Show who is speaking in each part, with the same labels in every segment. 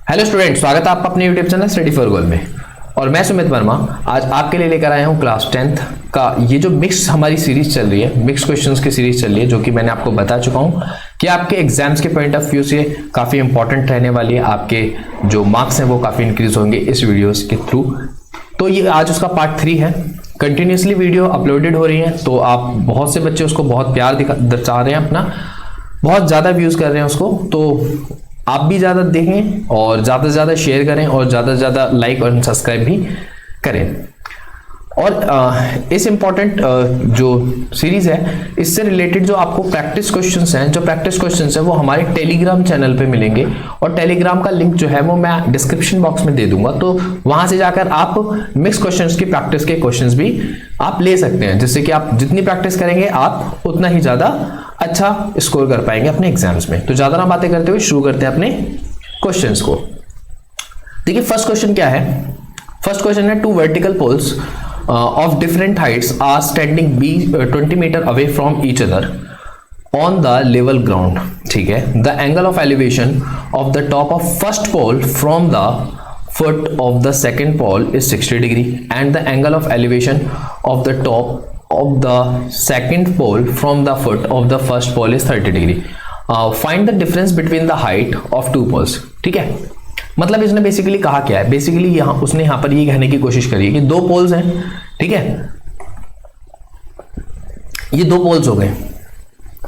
Speaker 1: Hello student, स्वागत है आपका अपने यूट्यूब चैनल स्टडी फॉर गोल में। और मैं सुमित वर्मा आज आपके लिए लेकर आया हूं क्लास 10th का ये जो मिक्स हमारी सीरीज चल रही है, मिक्स क्वेश्चंस की सीरीज चल रही है, जो कि मैंने आपको बता चुका हूं कि आपके एग्जाम्स के पॉइंट ऑफ व्यू से काफ़ी इंपॉर्टेंट रहने वाली है। आपके जो मार्क्स हैं वो काफ़ी इंक्रीज होंगे इस वीडियोज़ के थ्रू। तो ये आज उसका पार्ट 3 है। कंटिन्यूसली वीडियो अपलोडेड हो रही है, तो आप बहुत से बच्चे उसको बहुत प्यार दर्शा रहे हैं, अपना बहुत ज़्यादा व्यूज़ कर रहे हैं उसको। तो आप भी ज़्यादा देखें और ज़्यादा से ज़्यादा शेयर करें और ज़्यादा से ज़्यादा लाइक और सब्सक्राइब भी करें। और इस इम्पॉर्टेंट जो सीरीज़ है, इससे रिलेटेड जो आपको प्रैक्टिस क्वेश्चंस हैं, जो प्रैक्टिस क्वेश्चंस हैं वो हमारे टेलीग्राम चैनल पे मिलेंगे। और टेलीग्राम का लिंक जो है वो मैं डिस्क्रिप्शन बॉक्स में दे दूंगा, तो वहाँ से जाकर आप मिक्स क्वेश्चंस की प्रैक्टिस के क्वेश्चंस भी आप ले सकते हैं, जिससे कि आप जितनी प्रैक्टिस करेंगे आप उतना ही ज़्यादा अच्छा स्कोर कर पाएंगे अपने एग्जाम्स में। तो ज़्यादा ना बातें करते हुए शुरू करते हैं अपने क्वेश्चंस को। देखिए फर्स्ट क्वेश्चन क्या है। फर्स्ट क्वेश्चन है, 2 vertical poles of different heights are standing 20 meter away from each other on the level ground. ठीक है, the angle of elevation of the top of first pole from the foot of the second pole is 60 degree and the angle of elevation of the top of the second pole from the foot of the first pole is 30 degree. Find the difference between the height of two poles. ठीक है, मतलब इसने basically कहा क्या है, basically उसने यहां पर ये कहने की कोशिश करी है कि 2 पोल्स हैं। ठीक है, ये 2 पोल्स हो गए,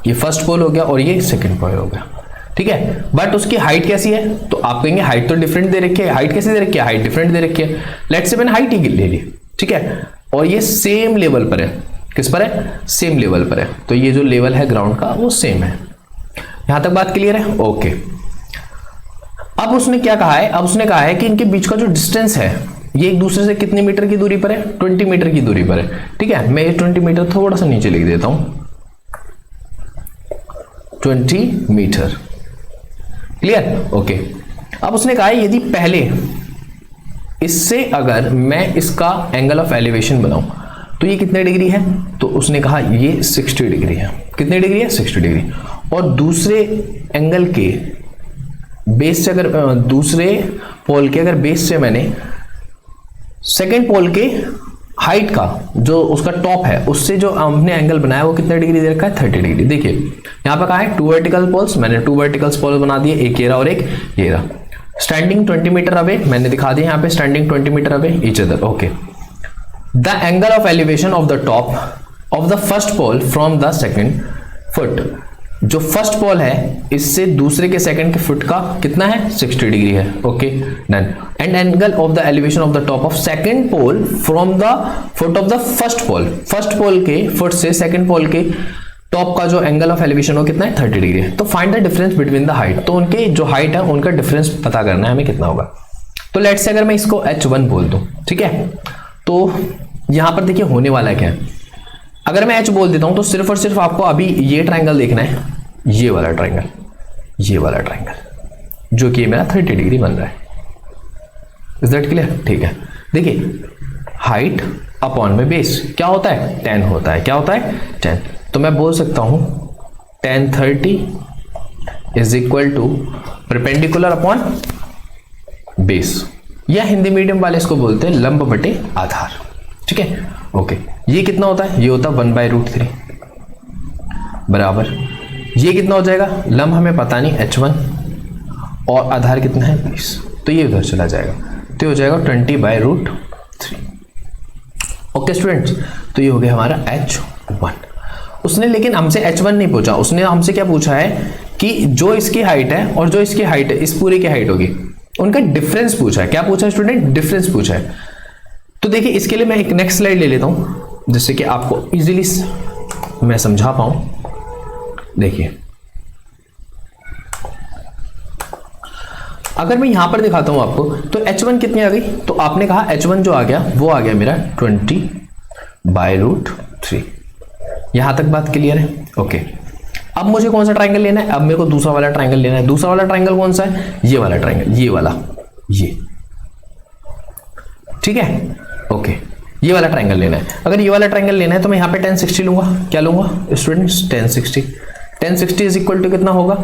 Speaker 1: ये फर्स्ट पोल हो गया और ये सेकंड पोल हो गया। ठीक है, बट उसकी हाइट कैसी है, तो आप कहेंगे हाइट तो डिफरेंट दे रखी है। हाइट कैसे दे रखी है, हाइट डिफरेंट दे रखी है। लेट्स से मैंने हाइट ही ले ली, ठीक है, और ये सेम लेवल पर है। किस पर है, सेम लेवल पर है। तो ये जो लेवल है ग्राउंड का वो सेम है। यहां तक बात क्लियर है? ओके। अब उसने क्या कहा है, अब उसने कहा है कि इनके बीच का जो डिस्टेंस है ये एक दूसरे से कितने मीटर की दूरी पर है, 20 मीटर की दूरी पर है। ठीक है, मैं ये 20 मीटर थोड़ा सा नीचे लिख देता हूं, 20 मीटर। क्लियर? ओके। अब उसने कहा है यदि पहले इससे अगर मैं इसका एंगल ऑफ एलिवेशन बनाऊं तो ये कितने डिग्री है, तो उसने कहा ये 60 डिग्री है। कितने डिग्री है, 60 डिग्री। और दूसरे एंगल के बेस से, अगर दूसरे पोल के अगर बेस से मैंने सेकेंड पोल के हाइट का जो उसका टॉप है उससे जो हमने एंगल बनाया वो कितने डिग्री दे रखा है, 30 डिग्री। देखिए यहां पर कहा है 2 वर्टिकल पोल्स, मैंने 2 वर्टिकल पोल बना दिए, एक ये रहा और एक ये रहा। स्टैंडिंग 20 मीटर अवे, मैंने दिखा दिया यहाँ पे standing 20 metre away each other. Okay. The angle of elevation of the top of the first pole from the second foot, जो फर्स्ट पोल है इससे दूसरे के सेकंड के फुट का कितना है, 60 डिग्री है। Okay, done. And angle of the elevation of the top of second pole from the foot of the first pole, first pole के फुट से सेकंड पोल के टॉप का जो एंगल ऑफ एलिवेशन हो कितना है, 30 डिग्री है। तो find the difference between the height, तो उनके जो हाइट है उनका डिफरेंस पता करना है हमें कितना होगा। तो लेट्स से अगर मैं इसको H1 बोल दूं, ठीक है, तो यहां पर देखिए होने वाला क्या है। अगर मैं H बोल देता हूं तो सिर्फ और सिर्फ आपको अभी ये ट्राइंगल देखना है, ये वाला ट्राइंगल, ये वाला ट्राइंगल जो कि मेरा 30 डिग्री बन रहा है। Is that clear? ठीक है, देखिए हाइट अपॉन में बेस क्या होता है, 10 होता है। क्या होता है, 10। तो मैं बोल सकता हूं tan 30 is equal to perpendicular upon base, या हिंदी मीडियम वाले इसको बोलते हैं लंब बटे आधार। ठीक है, ओके। ये कितना होता है, ये होता है 1/√3 बराबर, ये कितना हो जाएगा, लंब हमें पता नहीं H1 और आधार कितना है 20, तो ये उधर चला जाएगा, तो ये हो जाएगा 20/√3। ओके स्टूडेंट्स, तो ये हो गया हमारा H1। उसने लेकिन हमसे H1 नहीं पूछा, उसने हमसे क्या पूछा है कि जो इसकी हाइट है और जो इसकी हाइट है, इस पूरे की हाइट होगी, उनका डिफरेंस पूछा है। क्या पूछा है स्टूडेंट, डिफरेंस पूछा है। तो देखिए इसके लिए मैं एक नेक्स्ट स्लाइड ले लेता हूं जिससे कि आपको इजीली मैं समझा पाऊं। देखिए अगर मैं यहां पर दिखाता हूं आपको, तो H1 कितनी आ गई, तो आपने कहा H1 जो आ गया वो आ गया मेरा 20/√3। यहां तक बात क्लियर है? ओके। अब मुझे कौन सा ट्राइंगल लेना है, अब मेरे को दूसरा वाला ट्राइंगल लेना है। दूसरा वाला ट्राइंगल कौन सा है, ये वाला ट्राइंगल, ये वाला, ये। ठीक है, ओके, ये वाला ट्राइंगल लेना है। अगर ये वाला ट्राइंगल लेना है तो मैं यहाँ पे 1060 लूंगा। क्या लूंगा स्टूडेंट्स, 1060। 1060 इज इक्वल टू कितना होगा,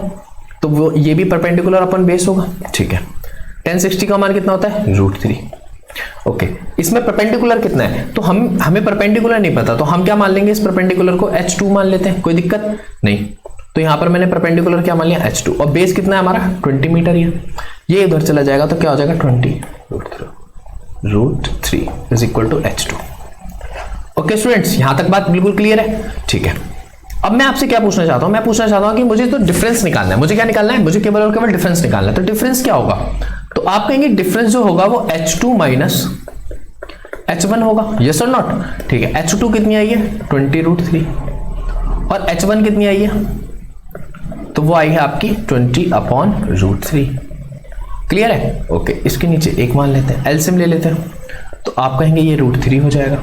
Speaker 1: तो वो ये भी परपेंडिकुलर अपन बेस होगा। ठीक है, 1060 का मान कितना होता है √3। ओके, इसमें परपेंडिकुलर कितना है, तो हमें परपेंडिकुलर नहीं पता, तो हम क्या मान लेंगे, इस परपेंडिकुलर को h2 मान लेते हैं, कोई दिक्कत नहीं। तो यहां पर मैंने परपेंडिकुलर क्या मान लिया h2, और बेस कितना है हमारा 20 मीटर ही है, ये इधर चला जाएगा तो क्या हो जाएगा 20√3 is equal to h2। Okay students, यहां तक बात बिल्कुल क्लियर है, ठीक है। अब मैं आपसे क्या पूछना चाहता हूं, मैं पूछना चाहता हूं कि मुझे तो डिफरेंस निकालना है, मुझे क्या निकालना है, मुझे केवल और केवल डिफरेंस निकालना है। तो डिफरेंस क्या होगा, तो आप कहेंगे डिफरेंस जो होगा वो h2 माइनस h1 होगा, यस और नॉट, ठीक है। h2 कितनी आई है 20√3 और h1 कितनी आई है, तो वो आई है आपकी 20/√3। क्लियर है, ओके। इसके नीचे एक मान लेते हैं, एलसीएम ले लेते हैं, तो आप कहेंगे ये √3 हो जाएगा,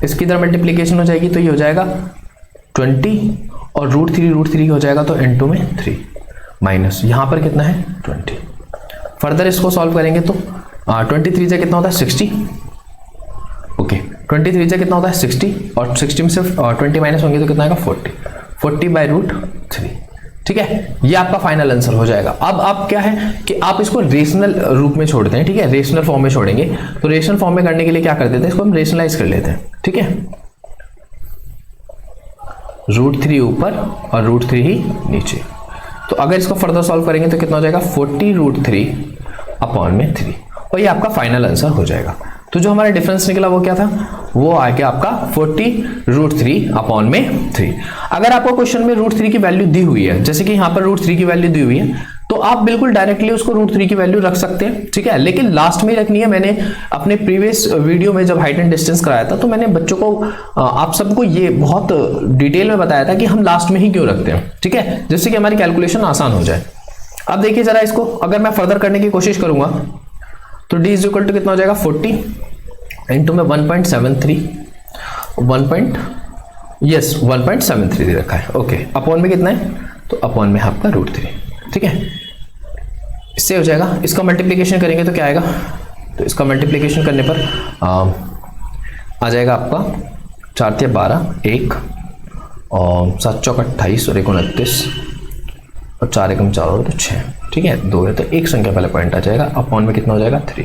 Speaker 1: इसकी इधर मल्टीप्लीकेशन हो जाएगी तो ये हो जाएगा 20 और √3 हो जाएगा, तो इनटू में 3 माइनस यहां पर कितना है 20। फर्दर इसको सॉल्व करेंगे तो 23 से कितना होता है 60, ओके 23 से कितना होता है 60 और 60 में से 20 माइनस होंगे तो कितना आएगा 40/√3, ठीक है। ये आपका फाइनल आंसर हो जाएगा। अब आप क्या है कि आप इसको रेशनल रूप में छोड़ते हैं, ठीक है, रेशनल फॉर्म में छोड़ेंगे। तो रेशनल फॉर्म में करने के लिए क्या कर देते हैं, इसको हम रेशनलाइज कर लेते हैं, ठीक है। √3 ऊपर और √3 ही नीचे, तो अगर इसको फर्दर सॉल्व करेंगे तो कितना हो जाएगा 40√3/3, और ये आपका फाइनल आंसर हो जाएगा। तो जो हमारा डिफरेंस निकला वो क्या था, वो आ गया आपका 40√3/3। अगर आपको क्वेश्चन में √3 की वैल्यू दी हुई है, जैसे कि यहाँ पर √3 की वैल्यू दी हुई है, तो आप बिल्कुल डायरेक्टली उसको √3 की वैल्यू रख सकते हैं, ठीक है, लेकिन लास्ट में रखनी है। मैंने अपने प्रीवियस वीडियो में जब हाइट एंड डिस्टेंस कराया था तो मैंने बच्चों को आप सबको ये बहुत डिटेल में बताया था कि हम लास्ट में ही क्यों रखते हैं, ठीक है, जिससे कि हमारी कैलकुलेशन आसान हो जाए। अब देखिए जरा इसको, अगर मैं फर्दर करने की कोशिश करूंगा तो d इज इक्वल टू कितना हो जाएगा 40 इंटू में 1.73 1.73 दे रखा है, ओके। अपॉन में कितना है, तो अपॉन में आपका √3, ठीक है। इससे हो जाएगा, इसका मल्टीप्लीकेशन करेंगे तो क्या आएगा, तो इसका मल्टीप्लीकेशन करने पर आ जाएगा आपका 4 × 12 1 और 7 × 28 और 1 × 29 और 4 × 4 और 6, ठीक है, 2 है तो एक संख्या पहले पॉइंट आ जाएगा, अपॉन में कितना हो जाएगा 3,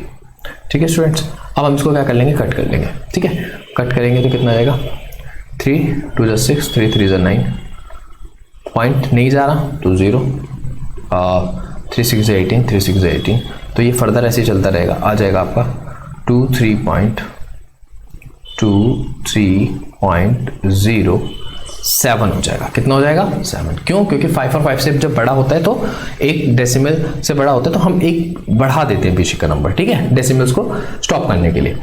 Speaker 1: ठीक है स्टूडेंट्स। अब हम इसको क्या कर लेंगे, कट कर लेंगे, ठीक है। कट करेंगे तो कितना आ जाएगा 3 2 6 3 3 9, पॉइंट नहीं जा रहा तो 0, 3 6 18 3 6 18, तो ये फर्दर ऐसे ही चलता रहेगा, आ जाएगा आपका 23.07 हो जाएगा। कितना हो जाएगा 7, क्यों, क्योंकि 5 और 5 से जब बड़ा होता है तो एक डेसिमल से बड़ा होता है तो हम एक बढ़ा देते हैं पीछे का नंबर, ठीक है, डेसिमल्स को स्टॉप करने के लिए।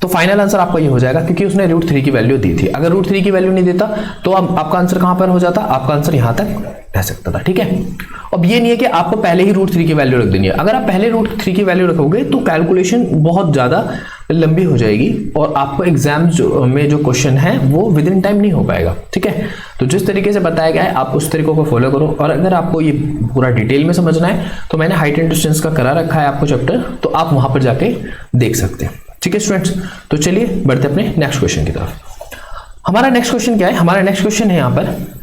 Speaker 1: तो फाइनल आंसर आपका ये हो जाएगा, क्योंकि उसने √3 की वैल्यू दी थी। अगर √3 की वैल्यू नहीं देता तो अब आपका आंसर कहां पर हो जाता, आपका आंसर यहां तक रह सकता था, ठीक है। अब ये नहीं है कि आपको पहले ही √3 की वैल्यू रख देनी है। अगर आप पहले √3 की वैल्यू रखोगे तो कैलकुलेशन बहुत ज्यादा लंबी हो जाएगी और आपको एग्जाम में जो क्वेश्चन है वो विद इन टाइम नहीं हो पाएगा, ठीक है। तो जिस तरीके से बताया गया है आप उस तरीकों को फॉलो करो, और अगर आपको ये पूरा डिटेल में समझना है तो मैंने हाइट एंड डिस्टेंस का करा रखा है आपको चैप्टर, तो आप वहां पर जाके देख सकते हैं, ठीक है स्टूडेंट्स। तो चलिए बढ़ते अपने नेक्स्ट क्वेश्चन की तरफ। हमारा नेक्स्ट क्वेश्चन क्या है, हमारा नेक्स्ट क्वेश्चन है यहाँ पर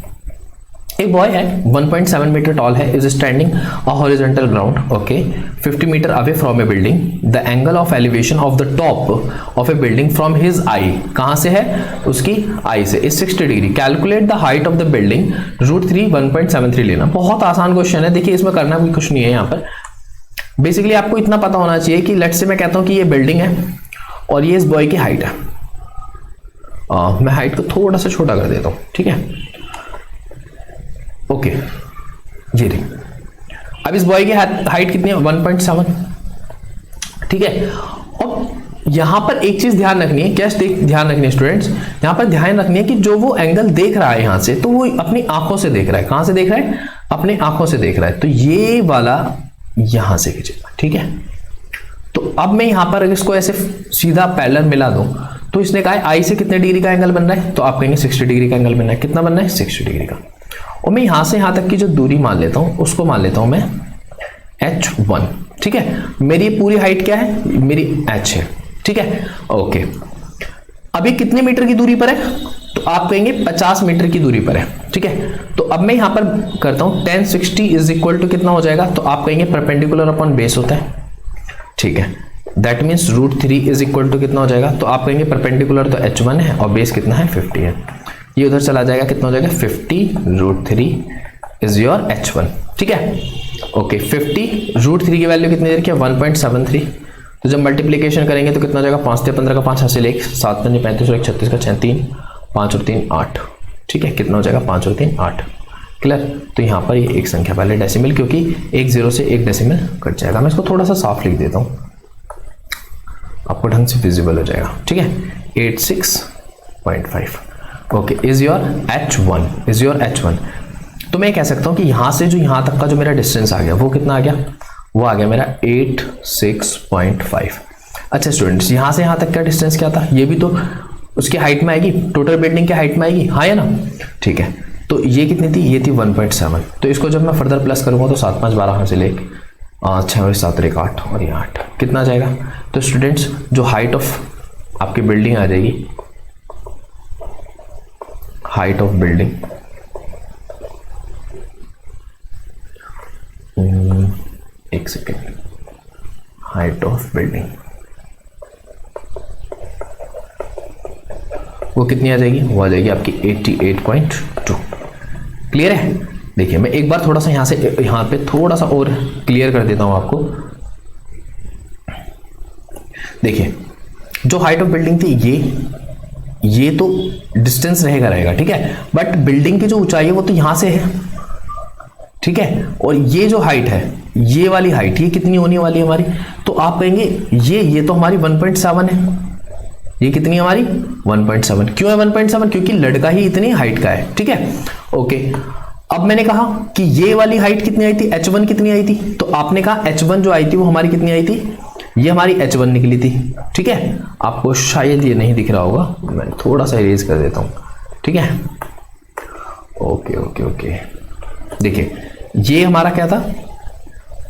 Speaker 1: एक बॉय है 1.7 मीटर टॉल है, is standing a horizontal ground, okay, 50 metre away from a building. The angle of elevation of the top of a building from his eye, कहां से है, उसकी आई से, is 60 degree. Calculate the height of the building, √3 1.73 लेना। बहुत आसान question है, देखिए इसमें करना भी कुछ नहीं है। यहाँ पर बेसिकली आपको इतना पता होना चाहिए कि लेट्स से मैं कहता हूं कि ये बिल्डिंग है और ये इस बॉय की हाइट है। मैं हाइट को थोड़ा सा छोटा कर देता हूं, ठीक है, ओके, ये रही। अब इस बॉय की हाइट कितनी है 1.7, ठीक है। अब यहां पर एक चीज ध्यान रखनी है, क्या ध्यान रखनी है स्टूडेंट्स, यहां पर ध्यान रखनी है कि जो वो एंगल देख रहा है यहां से, तो वो अपनी आंखों से देख रहा है। कहां से देख रहा है, अपनी आंखों से देख रहा है, तो ये वाला यहां से खींचेगा, ठीक है। तो अब मैं यहां पर इसको ऐसे सीधा पैरेलल मिला दूं तो इसने कहा आई से कितने डिग्री का एंगल बन रहा है, तो आप कहेंगे 60 डिग्री का एंगल बन रहा है। कितना बन रहा है 60 डिग्री का। और मैं यहां से यहां तक की जो दूरी मान लेता हूं उसको मान लेता हूं मैं h1, ठीक है। मेरी पूरी हाइट क्या है, मेरी h है, ठीक है, ओके। अभी कितने मीटर की दूरी पर है, तो आप कहेंगे 50 मीटर की दूरी पर है, ठीक है। तो अब मैं यहां पर करता हूं 1060 इज इक्वल टू कितना हो जाएगा, तो आप कहेंगे परपेंडिकुलर अपॉन बेस होता है, ठीक है, that means √3 is equal to कितना हो जाएगा, तो आप कहेंगे परपेंडिकुलर तो h1 है और बेस कितना है 50 है, ये उधर चला जाएगा, कितना हो जाएगा 50 √3 इज योर h1। ठीक है, ओके 50 √3 की वैल्यू कितनी देर की है 1.73, तो जब मल्टीप्लीकेशन करेंगे तो कितना हो जाएगा 5 से 15 का 5 हासिल 1, 7 5 35 और 1 36 का 6 3 5 और 3 8। ठीक है, कितना हो जाएगा 5 और 3 8। क्लियर, तो यहाँ पर ये एक संख्या पहले डेसिमल, क्योंकि एक जीरो से एक डेसिमल कट जाएगा। मैं इसको थोड़ा सा साफ लिख देता हूँ, आपको ढंग से विजिबल हो जाएगा। ठीक है, 86.5 okay is your h1 is your h1। तो मैं कह सकता हूँ कि यहाँ से जो यहाँ तक का जो मेरा डिस्टेंस आ गया वो कितना आ गया, वो आ गया मेरा 86.5। अच्छा स्टूडेंट्स, यहाँ से यहाँ तक का डिस्टेंस क्या था, ये भी तो उसकी हाइट में आएगी, टोटल बिल्डिंग की हाइट में आएगी, हाँ या ना। ठीक है, तो ये कितनी थी, ये थी 1.7। तो इसको जब मैं फर्दर प्लस करूँगा तो 7 5 12 से लेके 6 7 1 8 और ये 8 कितना आ जाएगा। तो स्टूडेंट्स जो हाइट ऑफ आपकी बिल्डिंग आ जाएगी, हाइट ऑफ बिल्डिंग एक सेकेंड, हाइट ऑफ बिल्डिंग वो कितनी आ जाएगी, वो आ जाएगी आपकी 88.2। क्लियर है। देखिए मैं एक बार थोड़ा सा यहाँ पे थोड़ा सा और क्लियर कर देता हूं आपको। देखिए जो हाइट ऑफ बिल्डिंग थी ये तो डिस्टेंस रहेगा, ठीक है, बट बिल्डिंग की जो ऊंचाई है वो तो यहां से है, ठीक है, और ये जो हाइट है, ये वाली हाइट ये कितनी होने वाली है हमारी, तो आप कहेंगे ये तो हमारी 1.7 है, ये कितनी है हमारी 1.7। क्यों है 1.7, क्योंकि लड़का ही इतनी हाइट का है। ठीक है, ओके। अब मैंने कहा कि ये वाली हाइट कितनी आई थी, h1 कितनी आई थी, तो आपने कहा h1 जो आई थी वो हमारी कितनी आई थी, ये हमारी h1 निकली थी। ठीक है, आपको शायद ये नहीं दिख रहा होगा, मैं थोड़ा सा इरेज कर देता हूं। ठीक है, ओके ओके ओके। देखिए ये हमारा क्या था,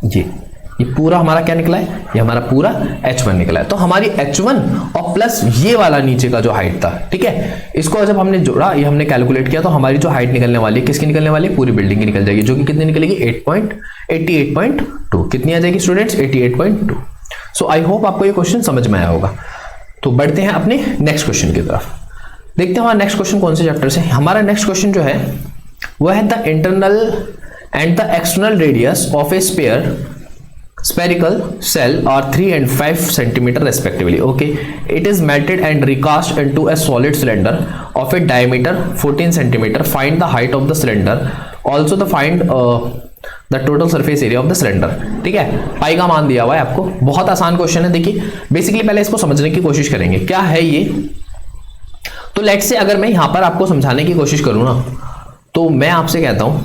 Speaker 1: ये पूरा हमारा क्या निकला है, ये हमारा पूरा h1 निकला है। तो हमारी h1 और प्लस ये वाला नीचे का जो हाइट था, ठीक है, इसको जब हमने जोड़ा, ये हमने कैलकुलेट किया, तो हमारी जो हाइट निकलने वाली है किसकी निकलने वाली है, पूरी बिल्डिंग की निकल जाएगी, जो कि कितनी निकलेगी 88.2। कितनी आ जाएगी स्टूडेंट्स 88.2। सो आई होप आपको ये क्वेश्चन समझ में आया होगा। तो बढ़ते हैं अपने नेक्स्ट क्वेश्चन की तरफ। देखते हैं हमारा नेक्स्ट क्वेश्चन कौन से चैप्टर से। हमारा नेक्स्ट क्वेश्चन जो है वो है the internal and the external radius of A spherical cell are 3 and 5 centimeter respectively. Okay, it is melted and recast into a solid cylinder of a diameter 14 centimeter. Find the height of the cylinder. Also find the total surface area of the cylinder. ठीक है, पाई का मान दिया हुआ है आपको, बहुत आसान क्वेश्चन है। देखिए बेसिकली पहले इसको समझने की कोशिश करेंगे क्या है ये। तो लेट्स से अगर मैं यहां पर आपको समझाने की कोशिश करूं ना, तो मैं आपसे कहता हूं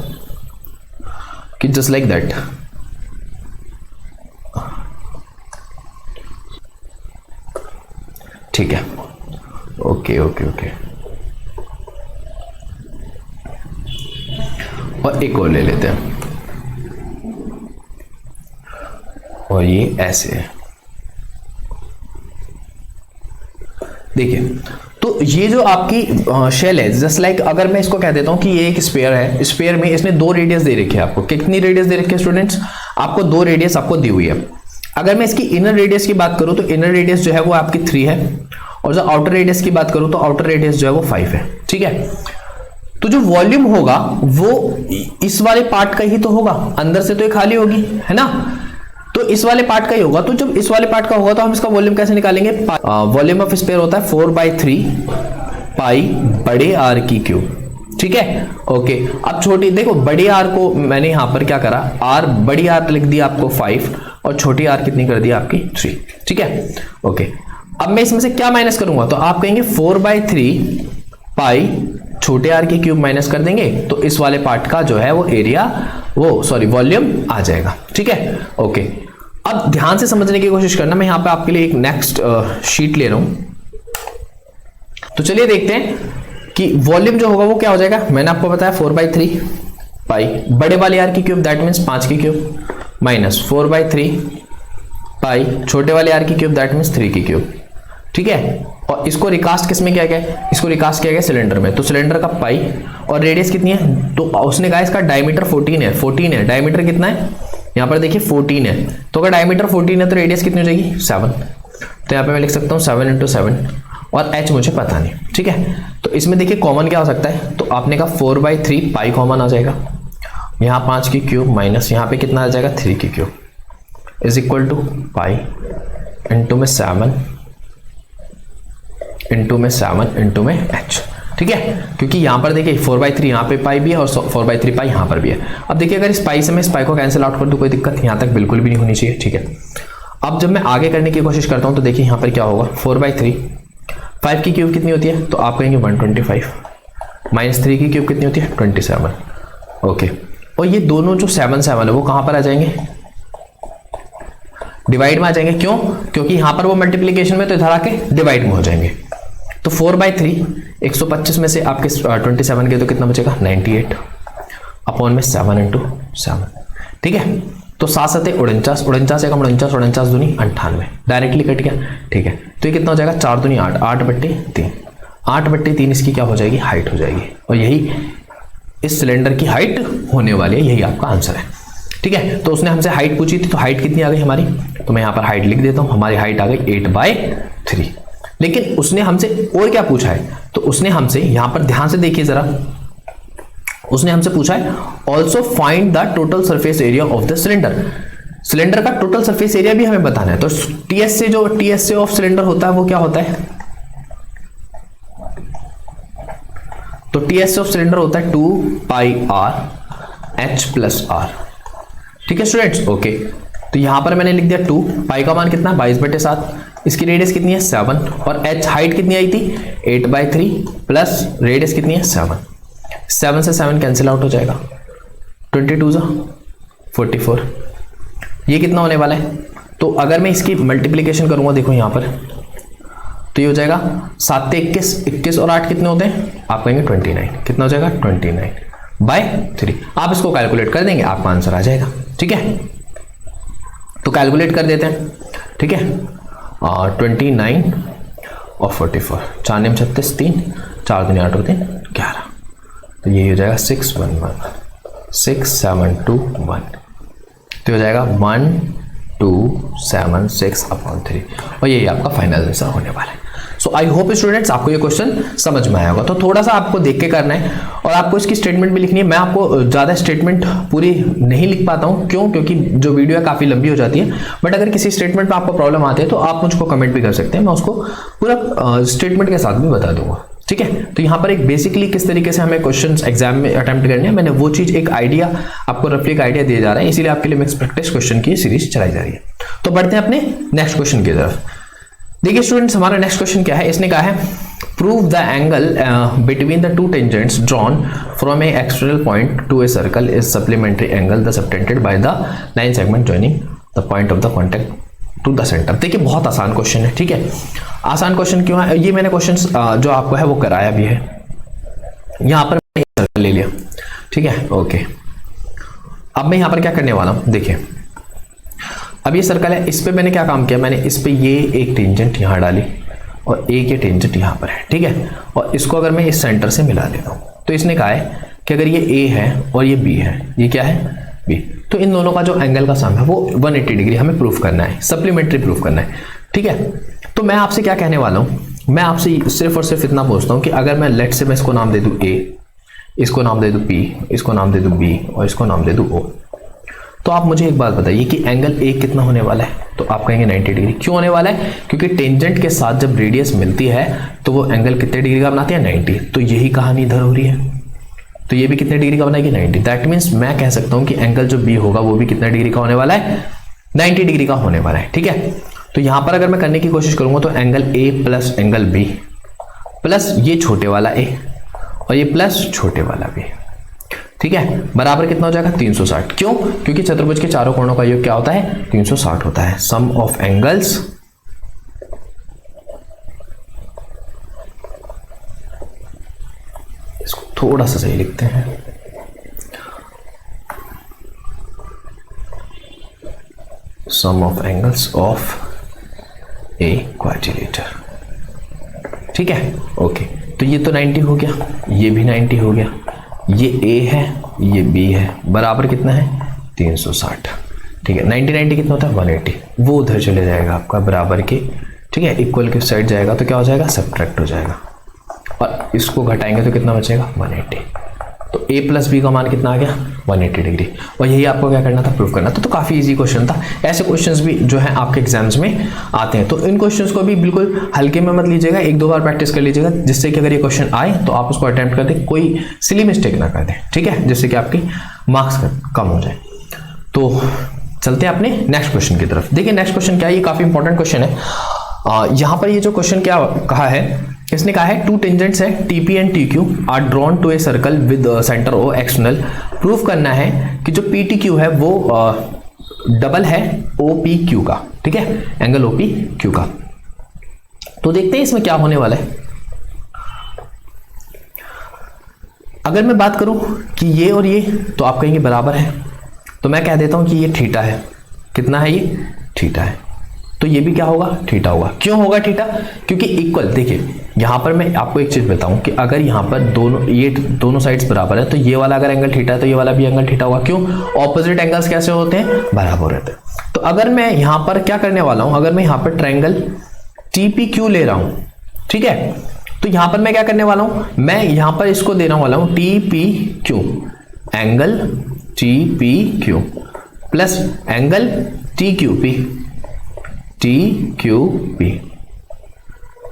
Speaker 1: कि जस्ट लाइक दैट, ठीक है, ओके ओके ओके, और एक और ले लेते हैं, और ये ऐसे है। देखिए तो ये जो आपकी शेल है, जस्ट लाइक अगर मैं इसको कह देता हूं कि ये एक स्फीयर है, स्फीयर में इसने 2 रेडियस दे रखे हैं आपको। कितनी रेडियस दे रखी है स्टूडेंट्स, आपको 2 रेडियस आपको दी हुई है। अगर मैं इसकी इनर रेडियस की बात करूं तो इनर रेडियस जो है वो आपकी 3 है, और जब आउटर रेडियस की बात करूं तो आउटर रेडियस जो है वो 5 है। ठीक है, तो जो वॉल्यूम होगा वो इस वाले पार्ट का ही तो होगा, अंदर से तो ये खाली होगी, है ना, तो इस वाले पार्ट का ही होगा। तो जब इस वाले पार्ट का होगा तो हम इसका वॉल्यूम कैसे निकालेंगे, वॉल्यूम ऑफ स्फीयर होता है 4/3 पाई बड़े आर की क्यूब। ठीक है, ओके। अब छोटी देखो, बड़ी आर को मैंने यहां पर क्या करा, आर बड़ी आर लिख दिया आपको 5 और छोटी आर कितनी कर दी आपकी 3। ठीक है, ओके। अब मैं इसमें से क्या माइनस करूंगा, तो आप कहेंगे 4/3 पाई छोटे आर की क्यूब माइनस कर देंगे, तो इस वाले पार्ट का जो है वो एरिया, वो सॉरी वॉल्यूम आ जाएगा। ठीक है, ओके। अब ध्यान से समझने की कोशिश करना, मैं यहां पे आपके लिए एक नेक्स्ट शीट ले रहा हूं। तो चलिए देखते हैं कि वॉल्यूम जो होगा वो क्या हो जाएगा। मैंने आपको बताया 4/3 पाई बड़े वाले आर की क्यूब, दैट मीन्स 5 की क्यूब, माइनस 4/3 पाई छोटे वाले आर की क्यूब, दैट मीन्स 3 की क्यूब। ठीक है, और इसको रिकास्ट किस में किया गया, इसको रिकास्ट किया गया सिलेंडर में। तो सिलेंडर का पाई और रेडियस कितनी है, तो उसने कहा इसका डायमीटर 14 है, 14 है, डायमीटर कितना है यहाँ पर देखिए 14 है, तो अगर डायमीटर 14 है तो रेडियस कितनी हो जाएगी 7। तो यहाँ पे मैं लिख सकता हूँ 7 × 7 और h मुझे पता नहीं, ठीक है। तो इसमें देखिए कॉमन क्या हो सकता है, तो आपने कहा 4/3 पाई कॉमन आ जाएगा, यहाँ 5 की क्यूब माइनस यहाँ पे कितना आ जाएगा 3 की cube is equal to pi into में 7 इंटू में 7 इंटू में h, ठीक है। क्योंकि यहाँ पर देखिए 4/3 यहाँ पे पाई भी है और 4/3 पाई यहाँ पर भी है। अब देखिए अगर इस पाई से मैं इस पाई को कैंसिल आउट कर दूँ कोई दिक्कत यहाँ तक बिल्कुल भी नहीं होनी चाहिए, ठीक है। अब जब मैं आगे करने की कोशिश करता हूँ तो देखिए यहाँ पर क्या होगा, 4/3 5 की क्यूब कितनी होती है, तो आप कहेंगे 125 माइनस 3 की क्यूब कितनी होती है 27, ओके। और ये दोनों जो 7 7 है वो कहाँ पर आ जाएंगे, डिवाइड में आ जाएंगे। क्यों, क्योंकि यहाँ पर वो मल्टीप्लीकेशन में तो इधर आके डिवाइड में हो जाएंगे। तो 4/3 125 में से आपके 27 के तो कितना बचेगा 98 अपॉन में 7 × 7, ठीक है। तो 7 7 49 49 एकम 49 49 दूनी 98 डायरेक्टली कट गया, ठीक है। तो ये कितना हो जाएगा 4 दूनी 8 8/3 8/3 इसकी क्या हो जाएगी हाइट हो जाएगी, और यही इस सिलेंडर की हाइट होने वाली है, यही आपका आंसर है, ठीक है। तो उसने हमसे हाइट पूछी थी, तो हाइट कितनी आ गई हमारी, तो मैं यहाँ पर हाइट लिख देता हूँ, हमारी हाइट आ गई 8/3। लेकिन उसने हमसे और क्या पूछा है, तो उसने हमसे यहाँ पर ध्यान से देखिए जरा, उसने हमसे पूछा है also find the total surface area of the cylinder. Cylinder का टोटल सरफेस एरिया भी हमें बताना है। तो टीएस से जो टीएस से ऑफ सिलेंडर होता है वो क्या होता है, तो टीएस ऑफ सिलेंडर होता है 2πr/h+r, ठीक है स्टूडेंट्स, ओके। तो यहां पर मैंने लिख दिया 2 पाई का मान कितना 22/7, इसकी रेडियस कितनी है 7 और h हाइट कितनी आई थी 8/3 प्लस रेडियस कितनी है 7 से 7 कैंसिल आउट हो जाएगा, 22 44, ये कितना होने वाला है। तो अगर मैं इसकी मल्टीप्लीकेशन करूंगा देखो यहां पर, तो ये हो जाएगा 7 से 21 और 8 कितने होते हैं, आप कहेंगे 29, कितना हो जाएगा 29/3। आप इसको कैलकुलेट कर देंगे आपका आंसर आ जाएगा, ठीक है। तो कैलकुलेट कर देते हैं, ठीक है। 29 और 44 4 9 36 3 4 दूनी 8 होते हैं 11, तो ये हो जाएगा 611 तो हो जाएगा 1276/3 और यही आपका फाइनल आंसर होने वाला है। सो आई होप स्टूडेंट्स आपको ये क्वेश्चन समझ में आया होगा। तो थोड़ा सा आपको देख के करना है और आपको इसकी स्टेटमेंट भी लिखनी है। मैं आपको ज़्यादा स्टेटमेंट पूरी नहीं लिख पाता हूँ, क्यों, क्योंकि जो वीडियो है काफ़ी लंबी हो जाती है। बट अगर किसी स्टेटमेंट में आपको प्रॉब्लम आती है तो आप मुझको कमेंट भी कर सकते हैं, मैं उसको पूरा स्टेटमेंट के साथ भी बता दूंगा, ठीक है। तो यहाँ पर एक बेसिकली किस तरीके से हमें क्वेश्चंस एग्जाम में अटेम्प्ट करने हैं, मैंने वो चीज़ एक आइडिया आपको रफली एक आइडिया दिया जा रहा है, इसीलिए आपके लिए मिक्स प्रैक्टिस क्वेश्चन की सीरीज चलाई जा रही है। तो बढ़ते हैं अपने नेक्स्ट क्वेश्चन की तरफ। देखिए स्टूडेंट्स, हमारा नेक्स्ट क्वेश्चन क्या है, इसने कहा है prove the angle between the two tangents drawn from a external point to a circle is supplementary angle the subtended by the line segment joining the point of the contact to the centre. देखिए बहुत आसान question है, ठीक है। आसान question क्यों है, ये मैंने क्वेश्चन जो आपको है वो कराया भी है। यहाँ पर मैंने सर्कल ले लिया, ठीक है, ओके। अब मैं यहाँ पर क्या करने वाला हूँ, देखिए अब ये सर्कल है, इस पे मैंने क्या काम किया, मैंने इस पे ये एक टेंजेंट यहाँ डाली और एक ये टेंजेंट यहाँ पर है, ठीक है। और इसको अगर मैं इस सेंटर से मिला लेता हूँ तो इसने कहा है कि अगर ये A है और ये B है, ये क्या है B, तो इन दोनों का जो एंगल का सम है वो 180 डिग्री हमें प्रूफ करना है, सप्लीमेंट्री प्रूफ करना है, ठीक है। तो मैं आपसे क्या कहने वाला हूँ, मैं आपसे सिर्फ और सिर्फ इतना पूछता हूँ कि अगर मैं लेट से मैं इसको नाम दे दूँ A, इसको नाम दे दूँ P, इसको नाम दे दूँ B और इसको नाम दे दूँ O, तो आप मुझे एक बात बताइए कि एंगल A कितना होने वाला है, तो आप कहेंगे 90 डिग्री। क्यों होने वाला है, क्योंकि टेंजेंट के साथ जब रेडियस मिलती है तो वो एंगल कितने डिग्री का बनाती है 90, तो यही कहानी इधर हो रही है, तो ये भी कितने डिग्री का बनाएगी 90। दैट मीन्स मैं कह सकता हूँ कि एंगल जो B होगा वो भी कितने डिग्री का होने वाला है 90 डिग्री का होने वाला है, ठीक है। तो यहाँ पर अगर मैं करने की कोशिश करूंगा तो angle A plus angle B plus ये छोटे वाला A और ये प्लस छोटे वाला B, ठीक है, बराबर कितना हो जाएगा 360। क्यों, क्योंकि चतुर्भुज के चारों कोणों का योग क्या होता है 360 होता है। सम ऑफ एंगल्स इसको थोड़ा सा सही लिखते हैं, sum of angles of a quadrilateral, ठीक है, ओके। तो ये तो 90 हो गया, ये भी 90 हो गया, ये A है ये B है, बराबर कितना है 360, ठीक है, 90 90 कितना होता है 180, वो उधर चले जाएगा आपका बराबर के, ठीक है, इक्वल के साइड जाएगा तो क्या हो जाएगा, सब्ट्रैक्ट हो जाएगा, और इसको घटाएंगे तो कितना बचेगा 180। तो a प्लस बी का मान कितना आ गया 180 डिग्री, और यही आपको क्या करना था, प्रूव करना था। तो काफ़ी इजी क्वेश्चन था। ऐसे क्वेश्चंस भी जो है आपके एग्जाम्स में आते हैं, तो इन क्वेश्चंस को भी बिल्कुल हल्के में मत लीजिएगा, एक दो बार प्रैक्टिस कर लीजिएगा, जिससे कि अगर ये क्वेश्चन आए तो आप उसको अटेम्प्ट कर दें, कोई सिली मिस्टेक ना कर दें, ठीक है, जिससे कि आपके मार्क्स कम हो जाए। तो चलते हैं अपने नेक्स्ट क्वेश्चन की तरफ। देखिए नेक्स्ट क्वेश्चन क्या है, ये काफ़ी इंपॉर्टेंट क्वेश्चन है। यहाँ पर ये जो क्वेश्चन क्या कहा है, इसने कहा है टू टेंजेंट्स है TP and TQ are drawn to a circle with centre O external. Proof करना है कि जो PTQ है वो डबल है OPQ का, ठीक है, एंगल OPQ का। तो देखते हैं इसमें क्या होने वाला है। अगर मैं बात करूं कि ये और ये, तो आप कहेंगे बराबर है, तो मैं कह देता हूं कि ये थीटा है। कितना है ये, थीटा है, तो ये भी क्या होगा, थीटा होगा। क्यों होगा थीटा, क्योंकि इक्वल, देखिए यहां पर मैं आपको एक चीज बताऊं कि अगर यहां पर दोनों साइड्स बराबर है, तो ये वाला अगर एंगल थीटा है तो ये वाला भी एंगल थीटा होगा। क्यों, ऑपोजिट एंगल्स कैसे होते हैं, बराबर रहते हैं। तो अगर मैं यहां पर क्या करने वाला हूं, अगर मैं यहां पर ट्रायंगल TPQ ले रहा हूं, ठीक है, तो यहां पर मैं क्या करने वाला हूं, मैं यहां पर इसको देने वाला हूं TPQ, angle TPQ plus angle TQP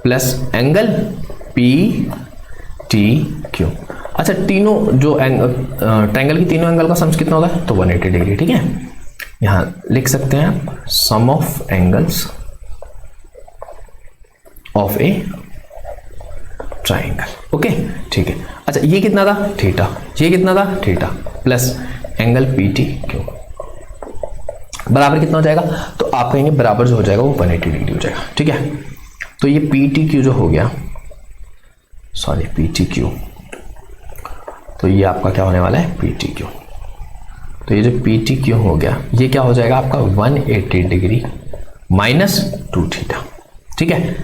Speaker 1: plus angle PTQ। अच्छा, तीनों जो ट्रायंगल की तीनों एंगल का सम्स कितना होगा, तो 180 डिग्री, ठीक है। यहां लिख सकते हैं आप sum of angles of a triangle, okay, ठीक है। अच्छा, ये कितना था, थीटा, ये कितना था, थीटा प्लस एंगल PTQ बराबर कितना हो जाएगा, तो आप कहेंगे बराबर जो हो जाएगा वो 180 डिग्री हो जाएगा, ठीक है। तो ये PTQ जो हो गया, सॉरी PTQ, तो ये आपका क्या होने वाला है, PTQ। तो ये जो PTQ हो गया, ये क्या हो जाएगा आपका 180 डिग्री माइनस 2 थीटा, ठीक है।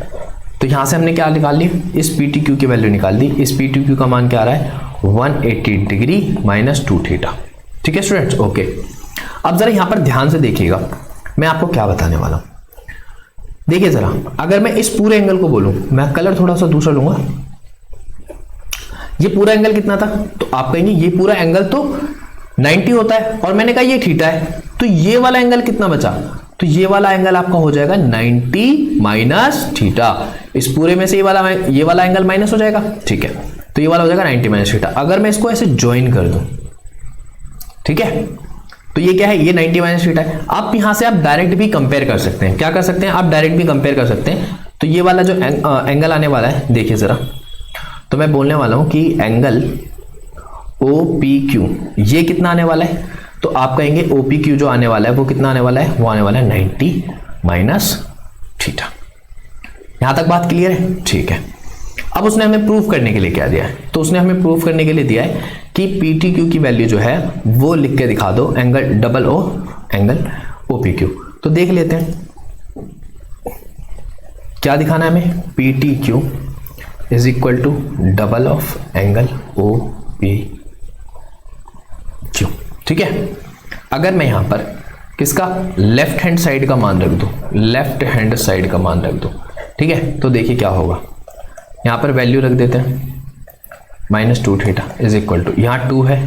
Speaker 1: तो यहां से हमने क्या निकाल ली, इस PTQ की वैल्यू निकाल दी। इस PTQ का मान क्या आ रहा है, 180 डिग्री माइनस 2 थीटा, ठीक है स्टूडेंट्स, ओके। अब जरा यहां पर ध्यान से देखिएगा, मैं आपको क्या बताने वाला हूं। देखिए जरा, अगर मैं इस पूरे एंगल को बोलूं, मैं कलर थोड़ा सा दूसरा लूंगा, ये पूरा एंगल कितना था, तो आप कहेंगे ये पूरा एंगल तो 90 होता है, और मैंने कहा ये थीटा है, तो ये वाला एंगल कितना बचा, तो ये वाला एंगल आपका हो जाएगा 90 माइनस थीटा। इस पूरे में से ये वाला एंगल माइनस हो जाएगा, ठीक है, तो ये वाला हो जाएगा 90 माइनस थीटा। अगर मैं इसको ऐसे ज्वाइन कर दूं, ठीक है, तो ये क्या है, ये 90 माइनस थीटा है। आप यहां से आप डायरेक्ट भी कंपेयर कर सकते हैं, क्या कर सकते हैं, आप डायरेक्ट भी कंपेयर कर सकते हैं। तो ये वाला जो एंगल आने वाला है, देखिए जरा, तो मैं बोलने वाला हूं कि एंगल OPQ ये कितना आने वाला है, तो आप कहेंगे OPQ जो आने वाला है वो कितना आने वाला है, वो आने वाला है 90 माइनस थीटा। यहां तक बात क्लियर है, ठीक है। अब उसने हमें प्रूफ करने के लिए क्या दिया है, तो उसने हमें प्रूफ करने के लिए दिया है कि PTQ की वैल्यू जो है वो लिख के दिखा दो, angle double O angle OPQ। तो देख लेते हैं क्या दिखाना है हमें, PTQ is equal to double of angle OPQ, ठीक है। अगर मैं यहां पर किसका, लेफ्ट हैंड साइड का मान रख दूं, लेफ्ट हैंड साइड का मान रख दूं, ठीक है, तो देखिए क्या होगा, यहां पर वैल्यू रख देते हैं minus 2 theta is equal to, यहाँ 2 है,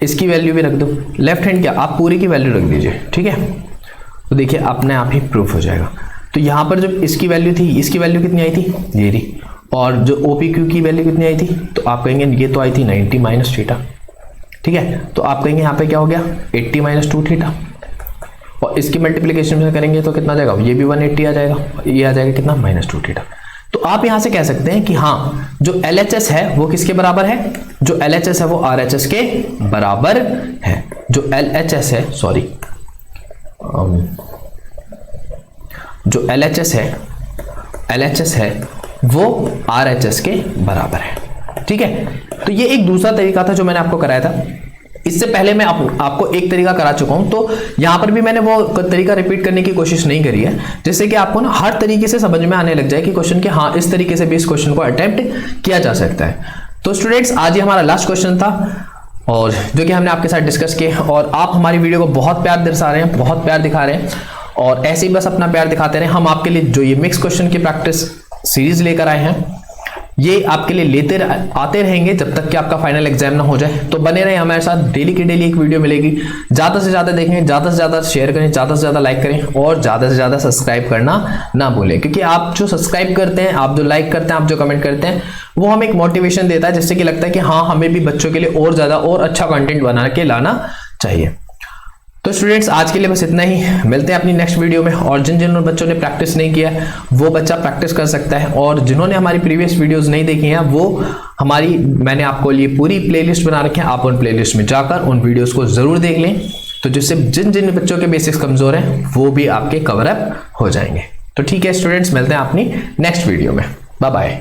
Speaker 1: इसकी वैल्यू भी रख दो, लेफ्ट हैंड क्या, आप पूरी की वैल्यू रख दीजिए, ठीक है। तो देखिए अपने आप ही प्रूफ हो जाएगा। तो यहाँ पर जब इसकी वैल्यू थी, इसकी वैल्यू कितनी आई थी, ये रही, और जो OPQ की वैल्यू कितनी आई थी, तो आप कहेंगे ये तो आई थी 90 माइनस थीटा, ठीक है। तो आप कहेंगे यहाँ पे क्या हो गया, 80 माइनस 2 थीटा, और इसकी मल्टीप्लीकेशन में करेंगे तो कितना जाएगा, ये भी 180 आ जाएगा, ये आ जाएगा कितना, माइनस 2 थीटा। तो आप यहां से कह सकते हैं कि हाँ, जो LHS है वो किसके बराबर है, जो LHS है वो RHS के बराबर है। जो LHS है, सॉरी, जो LHS है वो RHS के बराबर है, ठीक है। तो ये एक दूसरा तरीका था जो मैंने आपको कराया था। इससे पहले मैं आपको एक तरीका करा चुका हूं, तो यहां पर भी मैंने वो तरीका रिपीट करने की कोशिश नहीं करी है, जिससे कि आपको ना हर तरीके से समझ में आने लग जाए कि क्वेश्चन के हाँ इस तरीके से भी इस क्वेश्चन को अटेम्प्ट किया जा सकता है। तो स्टूडेंट्स, आज ये हमारा लास्ट क्वेश्चन था। और जो कि हमने आपके साथ डिस्कस किए, और आप हमारी वीडियो को बहुत प्यार दर्शा रहे हैं, बहुत प्यार दिखा रहे हैं, और ऐसे ही बस अपना प्यार दिखाते रहे। हम आपके लिए जो ये मिक्स क्वेश्चन की प्रैक्टिस सीरीज लेकर आए हैं, ये आपके लिए आते रहेंगे जब तक कि आपका फाइनल एग्जाम ना हो जाए। तो बने रहे हमारे साथ, डेली की डेली एक वीडियो मिलेगी। ज़्यादा से ज़्यादा देखें, ज़्यादा से ज़्यादा शेयर करें, ज़्यादा से ज़्यादा लाइक करें, और ज़्यादा से ज़्यादा सब्सक्राइब करना ना भूलें, क्योंकि आप जो सब्सक्राइब करते हैं, आप जो लाइक करते हैं, आप जो कमेंट करते हैं, वो हमें एक मोटिवेशन देता है, जिससे कि लगता है कि हाँ, हमें भी बच्चों के लिए और ज़्यादा और अच्छा कंटेंट बना के लाना चाहिए। तो स्टूडेंट्स, आज के लिए बस इतना ही। मिलते हैं अपनी नेक्स्ट वीडियो में। और जिन बच्चों ने प्रैक्टिस नहीं किया है, वो बच्चा प्रैक्टिस कर सकता है, और जिन्होंने हमारी प्रीवियस वीडियोस नहीं देखी हैं, वो मैंने आपको लिए पूरी प्लेलिस्ट बना रखी है, आप उन प्लेलिस्ट में जाकर उन वीडियोस को जरूर देख लें, तो जिससे जिन बच्चों के बेसिक्स कमजोर हैं वो भी आपके कवर अप हो जाएंगे। तो ठीक है स्टूडेंट्स, मिलते हैं अपनी नेक्स्ट वीडियो में। Bye bye.